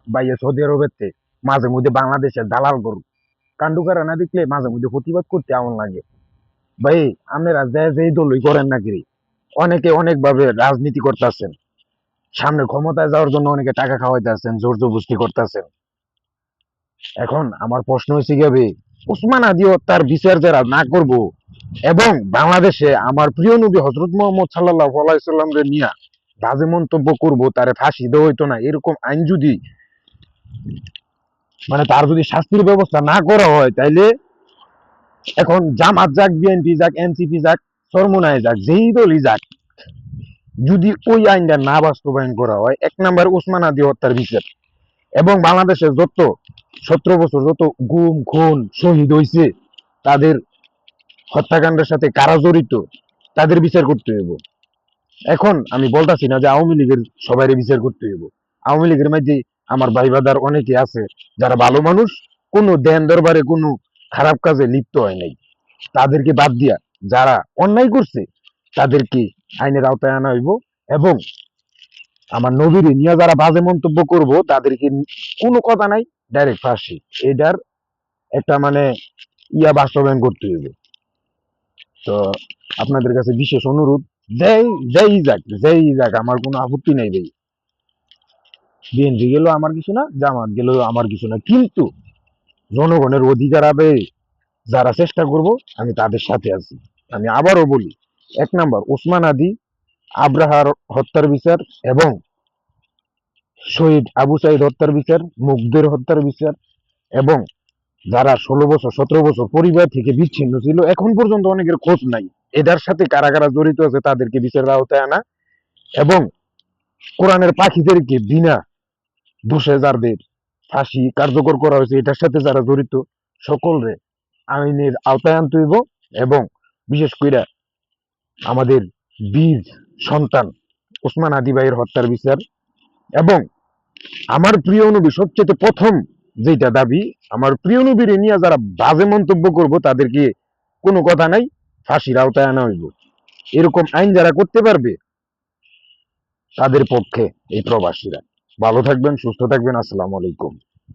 বাইরে সৌদি আরবের থেকে মাঝে মধ্যে বাংলাদেশের দালাল গরু কান্ডুকারা না দেখলে মাঝে মধ্যে প্রতিবাদ করতে এমন লাগে। ভাই, আপনারা যে দলই করেন নাকি, অনেকে অনেক ভাবে রাজনীতি করতেছেন, সামনে ক্ষমতায় যাওয়ার জন্য অনেকে টাকা খাওয়াইতেছেন, জোর জবরদস্তি করতেছেন। এখন আমার প্রশ্ন হচ্ছে গিয়ে, উসমান আদি হত্যার বিচার যারা না করব এবং বাংলাদেশে আমার প্রিয় নবী হজরত মোহাম্মদ সাল্লাল্লাহু আলাইহি সাল্লামকে নিয়ে বাজে মন্তব্য করব, তারে ফাঁসি দেওয়া হইতো না, এরকম আইন যদি তার যদি শাস্তির ব্যবস্থা না করা হয়, তাইলে এখন জামাত যাক, বিএনপি যাক, এনসিপি যাক, চরমোনাই যাক, যেই দলই যাক, যদি ওই আইনটা না বাস্তবায়ন করা হয়, এক নাম্বার উসমান আদি হত্যার বিচার এবং বাংলাদেশের যত 17 বছর যত গুম খুন শহীদ হয়েছে, তাদের হত্যাকাণ্ডের সাথে কারা জড়িত, তাদের বিচার করতে হইব। এখন আমি বলতাছি না যে আওয়ামী লীগের সবাই বিচার করতে হইব। আওয়ামী লীগের মধ্যে আমার ভাই বাদার অনেকে আছে যারা ভালো মানুষ, কোনো দেন দরবারে কোনো খারাপ কাজে লিপ্ত হয় নাই, তাদেরকে বাদ দিয়া যারা অন্যায় করছে তাদেরকে আইনের আওতায় আনা হইব। এবং আমার নবীরে নিয়ে যারা বাজে মন্তব্য করব তাদেরকে কোনো কথা নাই, ডাইরেক্ট ফাঁসি। এটার একটা বাস্তবায়ন করতে হইব। তো আপনাদের কাছে বিশেষ অনুরোধ, যেই যেই যাক আমার কোনো আপত্তি নাই ভাই। বিএনপি গেলেও আমার কিছু না, জামাত গেলেও আমার কিছু না, কিন্তু জনগণের অধিকার আদায়ে যারা চেষ্টা করব, আমি তাদের সাথে আছি। আমি আবারও বলি, এক নাম্বার ওসমান আদি আব্রাহার হত্যার বিচার এবং শহীদ আবু সাইদ হত্যার বিচার, মুগ্ধের হত্যার বিচার, এবং যারা 16 বছর 17 বছর পরিবার থেকে বিচ্ছিন্ন ছিল, এখন পর্যন্ত অনেকের খোঁজ নাই, এটার সাথে কারা কারা জড়িত আছে তাদেরকে বিচারের আওতায় আনা। এবং কোরআনের পাখিদেরকে বিনা দোষে যাদের ফাঁসি কার্যকর করা হয়েছে, এটার সাথে যারা জড়িত সকলরে আইনের আওতায় আনতে হইব। এবং বিশেষ করে আমাদের বীর সন্তান ওসমান আদি ভাইয়ের হত্যার বিচার। এবং আমার প্রিয় নবী সবচেয়ে প্রথম যেটা দাবি, আমার প্রিয় নবীর নিয়ে যারা বাজে মন্তব্য করব তাদেরকে কোনো কথা নাই, ফাঁসির আওতায় আনা হইব। এরকম আইন যারা করতে পারবে তাদের পক্ষে এই প্রবাসীরা। ভালো থাকবেন, সুস্থ থাকবেন, আসসালামু আলাইকুম।